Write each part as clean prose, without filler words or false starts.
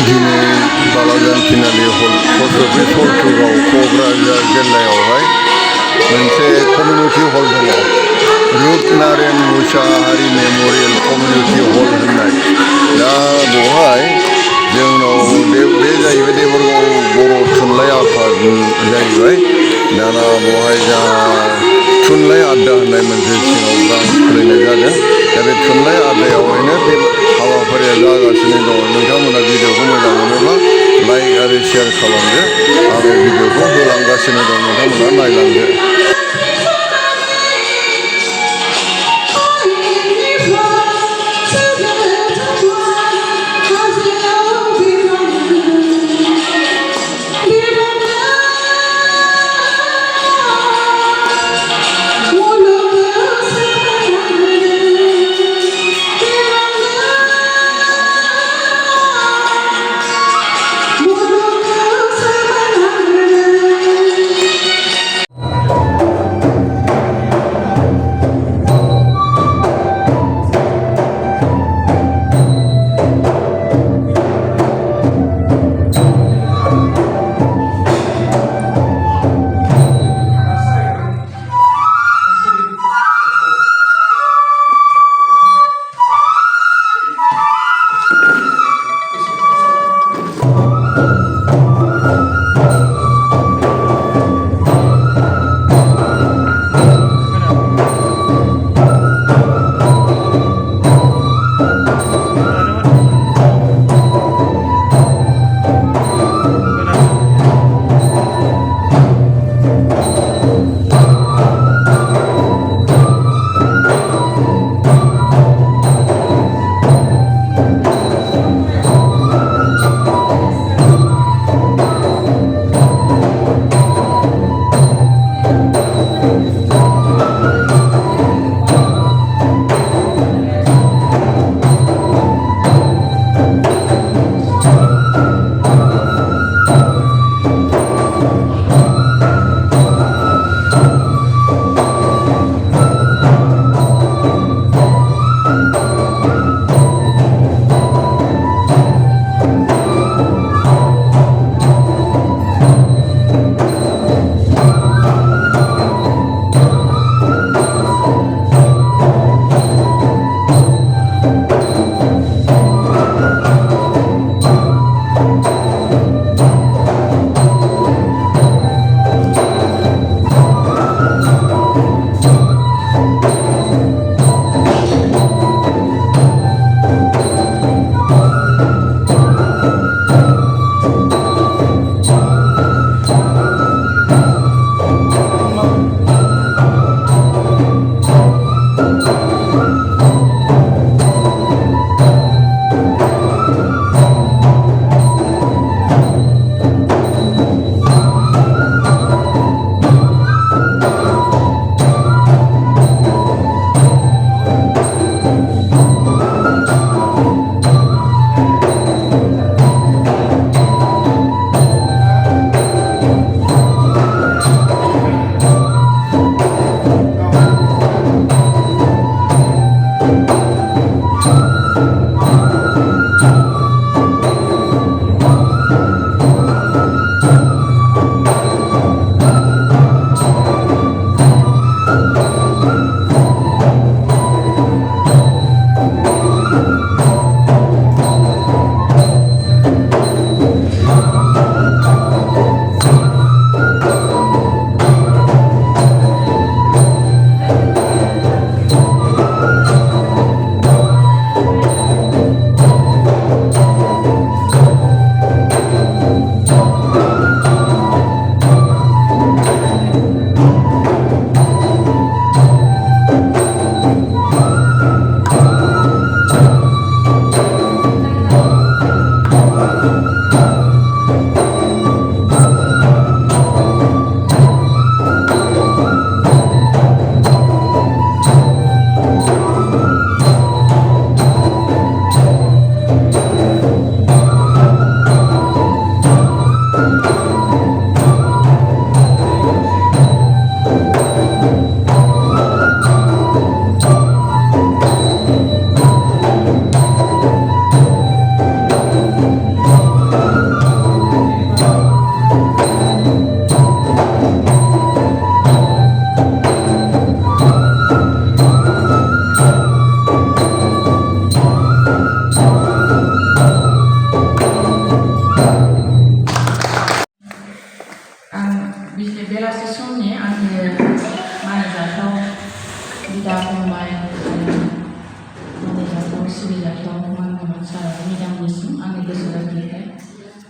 दिनै बालाजान थिनालि post office हलथुगाव Kokrajhar जिल्लायावहाय मोनसे कमिउनिटि हल दङ रुपनारायण मुसाहारि मेम'रियेल कमिउनिटि हल होननाय। दा बेवहाय जोंनाव बे जाहैबाय देबरगाव बर' थुनलाइ आफाद जाहैबाय। दाना बेवहाय जोंहा थुनलाइ आड्डा होननाय मोनसे सिङाव ब्रान्स खुलिनाय जादों। दा बे थुनलाइ आड्डायावहायनो बे हाबाफारिया जागासिनो दङ। नोंथांमोना भिडिअखौ मोजां मोनोब्ला लाइक आरो शेयार खालामदो। आङो भिडिअखौ होलांगासिनो दं, नोंथांमोना नायलांदो।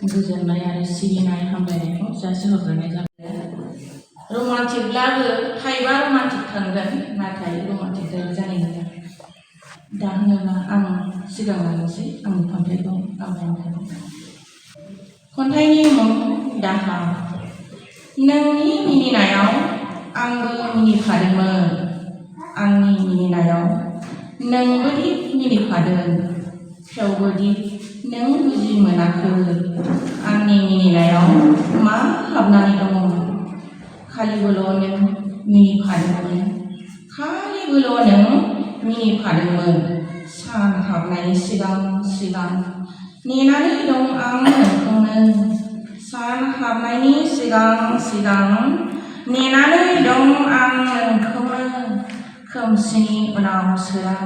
गोजोननाय आरो सिबिनाय हामलायनायखौ जासिहरग्रोनाय जाबाय। रमान्टिकब्लाबो थाइबा रमान्टिक थांगोन, नाथाय रमान्टिक जानाय नङा। दा होनोब्ला आं सिगांलांनोसै आंनि खन्थाइखौ आवरायनो। खन्थाइनि मुं दाहा। नोंनि मिनिनायाव आंबो मिनिफादोंमोन, आंनि मिनिनायाव नोंबोदि मिनिफादों, थेवबोदि नों बुजि मोनाखै आंनि मिनिनायाव मा हाबनानै दङ। खालिबोल' नों मिनिफादोंमोन, खालिबोल' नों मिनिफादोंमोन। सान हाबनायनि सिगां सिगां नेनानै दं आं नोंखौनो। सान हाबनायनि सिगां सिगां नेनानै दं आं नोंखौनो। खोमसिनि उनाव सोरां,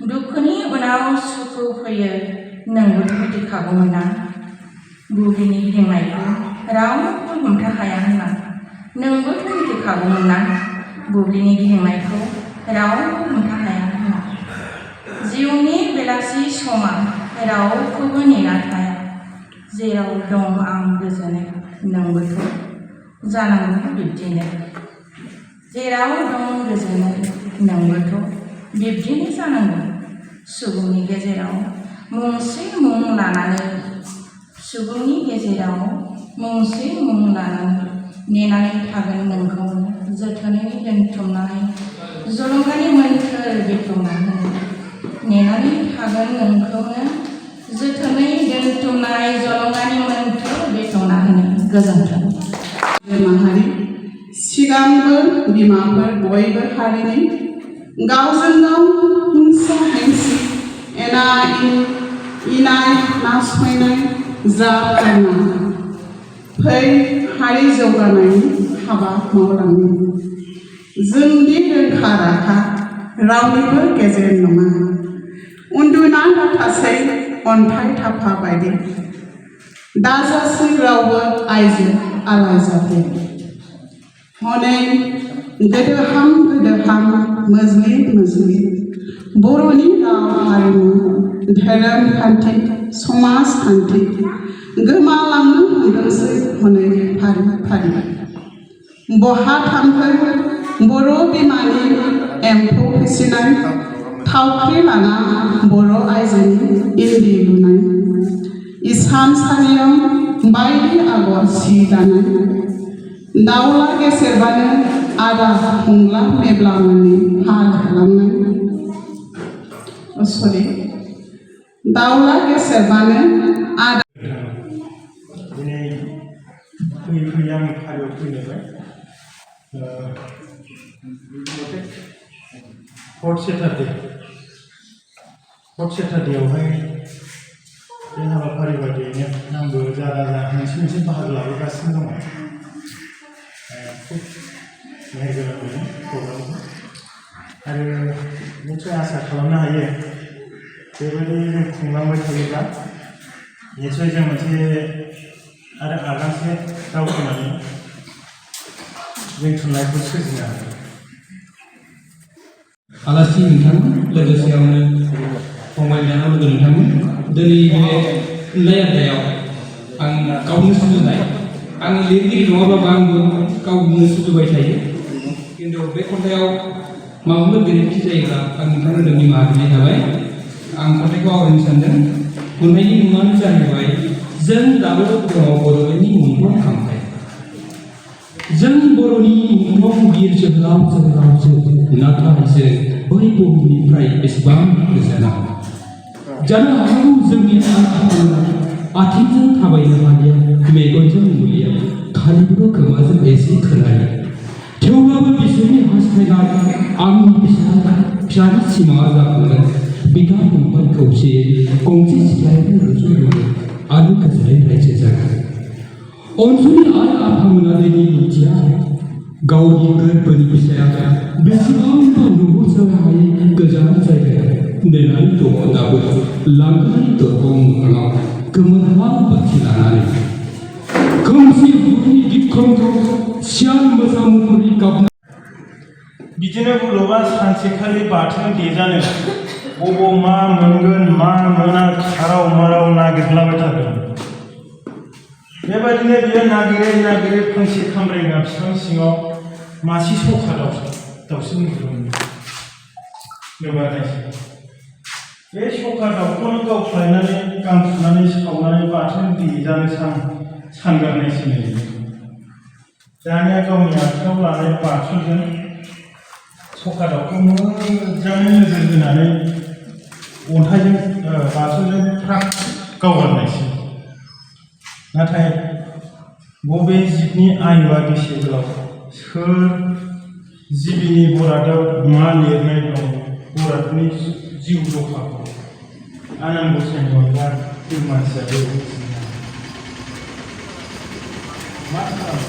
दुखुनि उनाव सुखु फैयो, नोंबोथ' मिथिखागौमोन ना बुहुमनि गिदिंनायखौ रावबो हमथा हाया होनना। नोंबोथ' मिथिखागौमोन ना बुहुमनि गिदिंनायखौ रावबो हमथा हाया होनना। जिउनि बेलासि समा रावखौबो नेना थाया, जेराव दं आं गोजोनै नोंबोथ' जानांगौ बिब्दिनो। जेराव दं गोजोनै नोंबोथ' बिब्दिनो जानांगौ। सुबुंनि गेजेराव मुंसे मुं लानानै, सुबुंनि गेजेराव मुंसे मुं लानानै नेनानै थागोन नोंखौनो। जोथोनै दोनथुमनाय जलंगानि मोन्थोर बेखेवना होनो, नेनानै थागोन नोंखौनो। जोथोनै दोनथुमनाय जलंगानि मोन्थोर बेखेवना होनो। गोजोन्थों। माहारि सिगांबो बिमाफोर बयबो हारिनि गावजों गाव हिंसा हिंसि एना एनि इनाय नासयनाय जाथारना फै हारि जौगानायनि हाबा मावलांनि। जोंदि रोंखा राखा रावनिबो गेजेर नङा, उन्दुना थासै अन्थाइ थाफा बायदि। दाजासै रावबो आइजो आलायजाथे। हनै गोदोहां गोदोहां मोज्लिद मोज्लिद बर'नि राव हारिमु धोरोम खान्थि समाजखान्थि गोमालांनो हमदोंसै हनै फारि फारि। बहा थांखो बर' बिमानि एम्फौ फिसिनाय, थावख्रि लाना बर' आइजोनि इन्दि लुनाय, इसानसालियाव बायदि आगर सि दानाय। दाउला गेसेरबानो आदा हंला मेब्लामोननि हाल खालामनाय। दाउला गेसेरबानो आदा। दिनै फैयै फैयै आं फारियाव फैलायबाय। फर्थ सेटारडेआवहाय बे हाबाफारि बायदियैनो आंबो जागा मोनसे मोनसे बाहागो लाबोगासिनो दङ। खुब मेहेरगोनां मोनो प्रग्रामखौ आरो निस्सय आसा खालामनो हायो बेबायदि जों खुंलांबाय थायोब्ला निस्सय जों मोनसे आरो आगानसे दावखोनानै जों थुनलाइखौ सोरजिनो हागोन। आलासि नोंथां लोगोसेयावनो फंबाय बिनानाव लोगो नोंथांमोन, दिनै बे थुनलाइ आयदायाव आं गावनो सुजुनाय, आं लिरगिरि नङाब्लाबो आंबो गावनो सुजुबाय थायो। खिन्थु बे खन्थाइयाव माबाफोर गोरोन्थि जायोब्ला आं नोंथांमोननो निमाहा बिनाय थाबाय। आं खन्थाइखौ आवरायनो सानदों। खन्थाइनि मुङानो जाहैबाय जों दाबो दङ बर'नि मुंख्लं खाम्फाइ। जों बर'नि मुंख्लं बिर जोहोलाव जोहोलावजो, नाथाय जों बै बुहुमनिफ्राय बेसेबां गोजानाव। जानो हागौ जोंनि आथिंजों थाबायनो हालिया, मेगनजों नुलिया, खालिबोल' खोमाजों एसे खोनायो। थेवब्लाबो बिसोरनि हास्थायनाय आंनि फिसानि सिमाङा जाफुंगोन। बिदा फंबाय खौसेयै गंसे सिथ्लायावनो रुजुयो आरो गोजोनै रायजो जागोन। अनसुलि आरो आफामोना दिनै मिथिया गावनि गोरबोनि फिसाया बेसेबांबा नुहुरसनो हायै गोजान जायगायाव नेनानै दङ दाबो लांगोनानि दरखं मोखाङाव गोमोरहां बाथि लानानै। खोमसि हरनि गिख्रंखौ सियान मोसा मुफुरनि गाबनाय। बिदिनो बल'बा सानसेखालि बाथोन देजानो बबाव मा मोनगोन मा मोना खाराव माराव नागिरलाबाय थादों। बेबायदिनो बियो नागिरै नागिरै फांसे खामब्रेंगा बिफां सिङाव मासे सखा दाउसिन नुदोंमोन। बेबायदि बे सखा दाउखौनो गावस्लायनानै गां फुनानै सावनानै बाथोन देजानो सानगारनायसै। दानिया गावनि आखायाव लानाय बाथुलजों सखा दाउखौ मोजाङै नोजोर होनानै अन्थाइजों बाथुलजों फ्राक गावगारनायसै। नाथाय बबे जिबनि आयुआ बेसे गोलाव, सोर जिबिनि बरादाव मा लिरनाय दं, बरादनि जिउ जखाखौ आनान गसाइनि अनगा जों मानसिया बेखौ मिथिनो हाया। मा खालामो?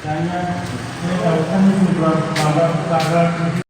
दानिया बे दाउखानि